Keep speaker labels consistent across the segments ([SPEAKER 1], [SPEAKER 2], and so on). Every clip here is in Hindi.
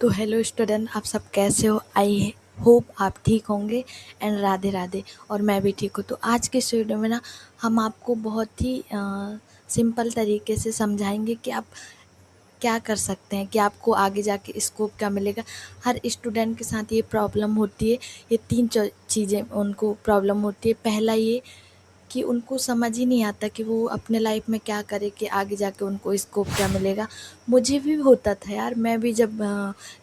[SPEAKER 1] तो हेलो स्टूडेंट, आप सब कैसे हो? आई होप आप ठीक होंगे। एंड राधे राधे। और मैं भी ठीक हूँ। तो आज के इस वीडियो में ना हम आपको बहुत ही सिंपल तरीके से समझाएंगे कि आप क्या कर सकते हैं, कि आपको आगे जाके स्कोप क्या मिलेगा। हर स्टूडेंट के साथ ये प्रॉब्लम होती है। ये तीन चीज़ें उनको प्रॉब्लम होती है। पहला ये कि उनको समझ ही नहीं आता कि वो अपने लाइफ में क्या करे, कि आगे जाके उनको स्कोप क्या मिलेगा। मुझे भी होता था यार, मैं भी जब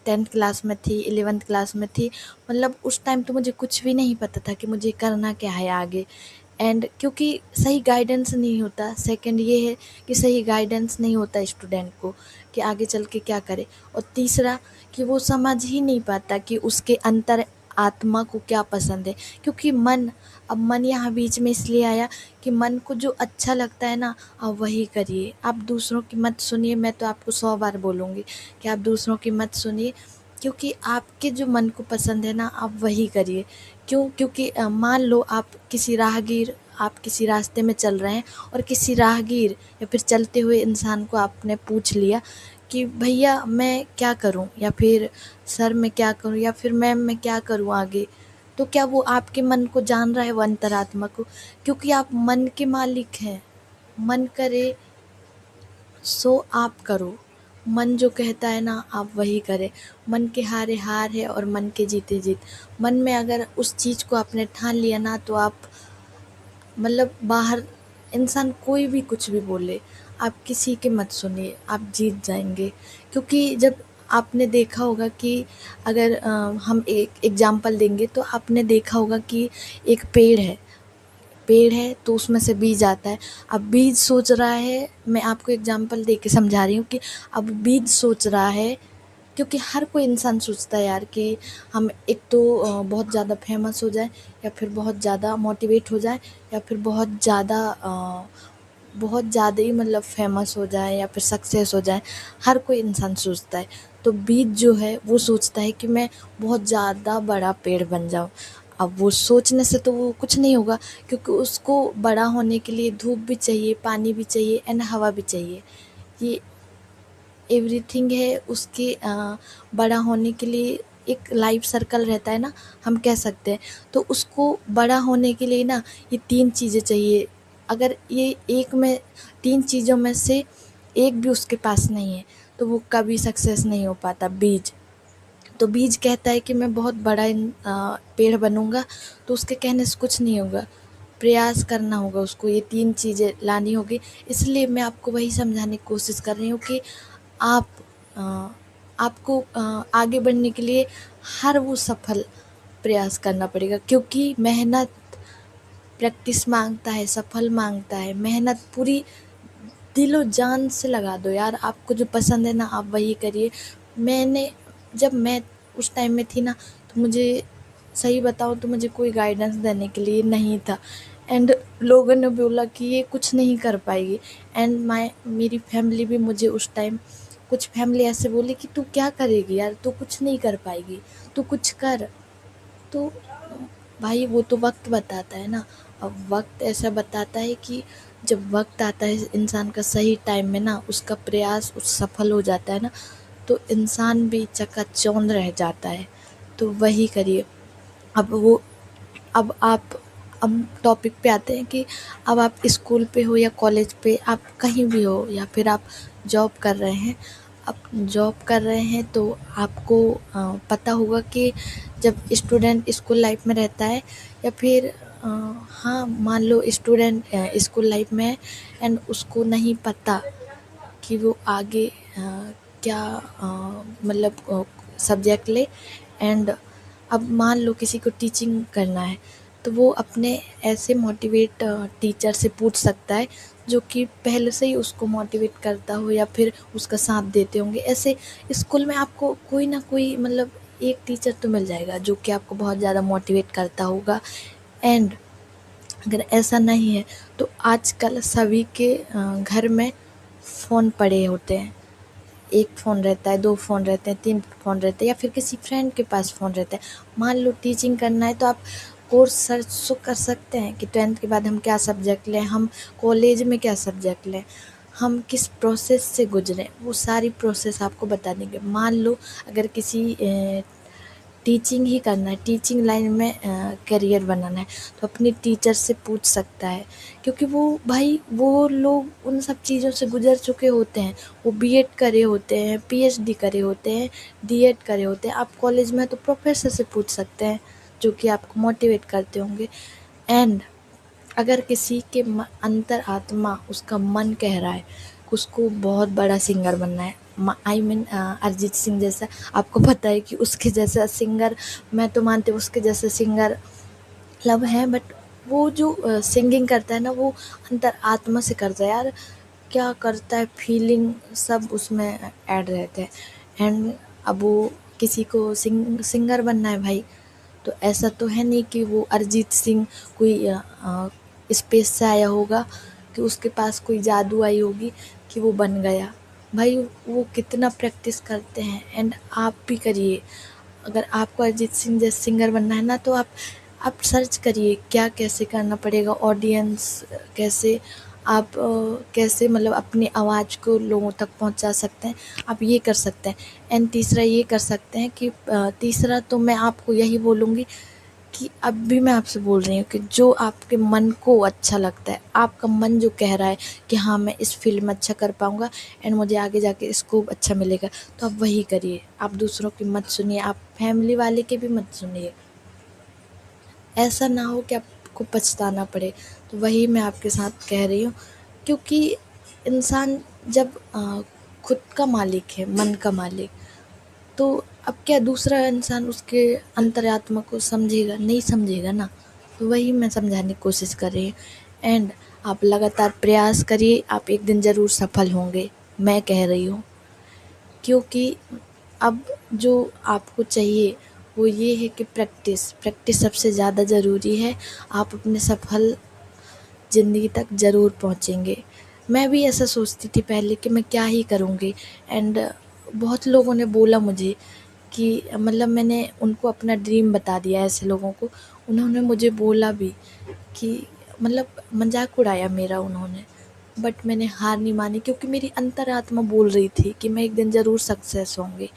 [SPEAKER 1] 10th क्लास में थी, 11th क्लास में थी, मतलब उस टाइम तो मुझे कुछ भी नहीं पता था कि मुझे करना क्या है आगे। एंड क्योंकि सही गाइडेंस नहीं होता। सेकंड ये है कि सही गाइडेंस नहीं होता स्टूडेंट को कि आगे चल के क्या करे। और तीसरा कि वो समझ ही नहीं पाता कि उसके अंतर आत्मा को क्या पसंद है। क्योंकि मन यहाँ बीच में इसलिए आया कि मन को जो अच्छा लगता है ना, आप वही करिए। आप दूसरों की मत सुनिए। मैं तो आपको 100 बार बोलूँगी कि आप दूसरों की मत सुनिए, क्योंकि आपके जो मन को पसंद है ना, आप वही करिए। क्यों? क्योंकि मान लो आप किसी रास्ते में चल रहे हैं, और किसी राहगीर या फिर चलते हुए इंसान को आपने पूछ लिया कि भैया मैं क्या करूं, या फिर सर मैं क्या करूं, या फिर मैम मैं क्या करूं आगे। तो क्या वो आपके मन को जान रहा है, वो अंतरात्मा को? क्योंकि आप मन के मालिक हैं। मन करे सो आप करो। मन जो कहता है ना, आप वही करें। मन के हारे हार है, और मन के जीते जीत। मन में अगर उस चीज़ को आपने ठान लिया ना, तो आप मतलब बाहर इंसान कोई भी कुछ भी बोले, आप किसी के मत सुनिए, आप जीत जाएंगे। क्योंकि जब आपने देखा होगा कि अगर हम एक एग्जांपल देंगे, तो आपने देखा होगा कि एक पेड़ है तो उसमें से बीज आता है। अब बीज सोच रहा है, मैं आपको एग्जांपल दे के समझा रही हूँ कि अब बीज सोच रहा है, क्योंकि हर कोई इंसान सोचता है यार कि हम एक तो बहुत ज़्यादा फेमस हो जाए, या फिर बहुत ज़्यादा मोटिवेट हो जाए, या फिर बहुत ज़्यादा ही मतलब फेमस हो जाए, या फिर सक्सेस हो जाए। हर कोई इंसान सोचता है। तो बीज जो है वो सोचता है कि मैं बहुत ज़्यादा बड़ा पेड़ बन जाऊँ। अब वो सोचने से तो वो कुछ नहीं होगा, क्योंकि उसको बड़ा होने के लिए धूप भी चाहिए, पानी भी चाहिए, एंड हवा भी चाहिए। ये एवरीथिंग है उसके बड़ा होने के लिए। एक लाइफ सर्कल रहता है ना, हम कह सकते हैं। तो उसको बड़ा होने के लिए ना, ये तीन चीज़ें चाहिए। अगर ये एक में तीन चीज़ों में से एक भी उसके पास नहीं है, तो वो कभी सक्सेस नहीं हो पाता। बीज तो बीज कहता है कि मैं बहुत बड़ा पेड़ बनूंगा, तो उसके कहने से कुछ नहीं होगा। प्रयास करना होगा उसको, ये तीन चीज़ें लानी होगी। इसलिए मैं आपको वही समझाने की कोशिश कर रही हूँ कि आप अ, आपको आगे बढ़ने के लिए हर वो सफल प्रयास करना पड़ेगा, क्योंकि मेहनत प्रैक्टिस मांगता है, सफल मांगता है। मेहनत पूरी दिलो जान से लगा दो यार। आपको जो पसंद है ना, आप वही करिए। मैंने जब मैं उस टाइम में थी ना, तो मुझे सही बताऊँ तो मुझे कोई गाइडेंस देने के लिए नहीं था। एंड लोगों ने बोला कि ये कुछ नहीं कर पाएगी। एंड मेरी फैमिली भी मुझे उस टाइम, कुछ फैमिली ऐसे बोली कि तू क्या करेगी यार, तू कुछ नहीं कर पाएगी, तू कुछ कर। तो भाई वो तो वक्त बताता है ना। अब वक्त ऐसा बताता है कि जब वक्त आता है इंसान का सही टाइम में ना, उसका प्रयास उस सफल हो जाता है ना, तो इंसान भी चकाचौंध रह जाता है। तो वही करिए। अब वो अब आप अब टॉपिक पे आते हैं कि अब आप स्कूल पे हो या कॉलेज पे, आप कहीं भी हो, या फिर आप जॉब कर रहे हैं। आप जॉब कर रहे हैं तो आपको पता होगा कि जब स्टूडेंट स्कूल लाइफ में रहता है, या फिर हाँ मान लो स्टूडेंट स्कूल लाइफ में है, एंड उसको नहीं पता कि वो आगे क्या मतलब सब्जेक्ट ले। एंड अब मान लो किसी को टीचिंग करना है, तो वो अपने ऐसे मोटिवेट टीचर से पूछ सकता है, जो कि पहले से ही उसको मोटिवेट करता हो, या फिर उसका साथ देते होंगे। ऐसे स्कूल में आपको कोई ना कोई मतलब एक टीचर तो मिल जाएगा जो कि आपको बहुत ज़्यादा मोटिवेट करता होगा। एंड अगर ऐसा नहीं है, तो आजकल सभी के घर में फ़ोन पड़े होते हैं। एक फ़ोन रहता है, 2 फ़ोन रहते हैं, 3 फ़ोन रहते हैं, या फिर किसी फ्रेंड के पास फ़ोन रहता है। मान लो टीचिंग करना है, तो आप कोर्स सर्च कर सकते हैं कि 10th के बाद हम क्या सब्जेक्ट लें, हम कॉलेज में क्या सब्जेक्ट लें। हम किस प्रोसेस से गुजरे वो सारी प्रोसेस आपको बता देंगे। मान लो अगर किसी टीचिंग ही करना है, टीचिंग लाइन में करियर बनाना है, तो अपनी टीचर से पूछ सकता है, क्योंकि वो भाई वो लोग उन सब चीज़ों से गुजर चुके होते हैं। वो बीएड करे होते हैं, पीएचडी करे होते हैं, डीएड करे होते हैं। आप कॉलेज में तो प्रोफेसर से पूछ सकते हैं जो कि आपको मोटिवेट करते होंगे। एंड अगर किसी के अंतर आत्मा उसका मन कह रहा है कि उसको बहुत बड़ा सिंगर बनना है, आई मीन अरिजीत सिंह जैसा, आपको पता है कि उसके जैसा सिंगर, मैं तो मानती हूँ उसके जैसे सिंगर लब है, बट वो जो सिंगिंग करता है ना वो अंतर आत्मा से करता है यार। क्या करता है, फीलिंग सब उसमें ऐड रहते हैं। एंड अब वो किसी को सिंगर बनना है भाई, तो ऐसा तो है नहीं कि वो अरिजीत सिंह कोई स्पेस से आया होगा, कि उसके पास कोई जादू आई होगी कि वो बन गया। भाई वो कितना प्रैक्टिस करते हैं। एंड आप भी करिए, अगर आपको अरिजीत सिंह जैसे सिंगर बनना है ना, तो आप सर्च करिए क्या कैसे करना पड़ेगा, ऑडियंस कैसे, आप कैसे मतलब अपनी आवाज़ को लोगों तक पहुंचा सकते हैं, आप ये कर सकते हैं। एंड तीसरा ये कर सकते हैं कि तीसरा तो मैं आपको यही बोलूँगी कि अब भी मैं आपसे बोल रही हूँ कि जो आपके मन को अच्छा लगता है, आपका मन जो कह रहा है कि हाँ मैं इस फील्ड में अच्छा कर पाऊँगा एंड मुझे आगे जाके स्कोप अच्छा मिलेगा, तो आप वही करिए। आप दूसरों की मत सुनिए, आप फैमिली वाले के भी मत सुनिए। ऐसा ना हो कि आपको पछताना पड़े। तो वही मैं आपके साथ कह रही हूँ, क्योंकि इंसान जब खुद का मालिक है, मन का मालिक, तो अब क्या दूसरा इंसान उसके अंतरात्मा को समझेगा? नहीं समझेगा ना। तो वही मैं समझाने की कोशिश कर रही हूँ। एंड आप लगातार प्रयास करिए, आप एक दिन ज़रूर सफल होंगे, मैं कह रही हूँ। क्योंकि अब जो आपको चाहिए वो ये है कि प्रैक्टिस प्रैक्टिस सबसे ज़्यादा ज़रूरी है। आप अपने सफल ज़िंदगी तक ज़रूर पहुँचेंगे। मैं भी ऐसा सोचती थी पहले कि मैं क्या ही करूँगी। एंड बहुत लोगों ने बोला मुझे कि मतलब मैंने उनको अपना ड्रीम बता दिया, ऐसे लोगों को उन्होंने मुझे बोला भी कि मतलब मजाक उड़ाया मेरा उन्होंने, बट मैंने हार नहीं मानी, क्योंकि मेरी अंतरात्मा बोल रही थी कि मैं एक दिन ज़रूर सक्सेस होंगी।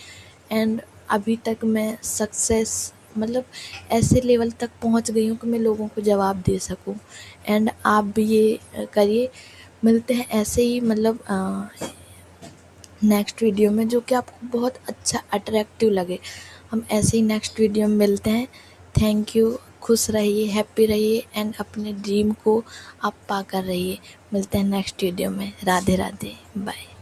[SPEAKER 1] एंड अभी तक मैं सक्सेस मतलब ऐसे लेवल तक पहुंच गई हूँ कि मैं लोगों को जवाब दे सकूं। एंड आप भी ये करिए। मिलते हैं ऐसे ही मतलब नेक्स्ट वीडियो में, जो कि आपको बहुत अच्छा अट्रैक्टिव लगे। हम ऐसे ही नेक्स्ट वीडियो में मिलते हैं। Thank you. खुश रहिए, हैप्पी रहिए एंड अपने ड्रीम को आप पा कर रहिए। मिलते हैं नेक्स्ट वीडियो में। राधे राधे, बाय।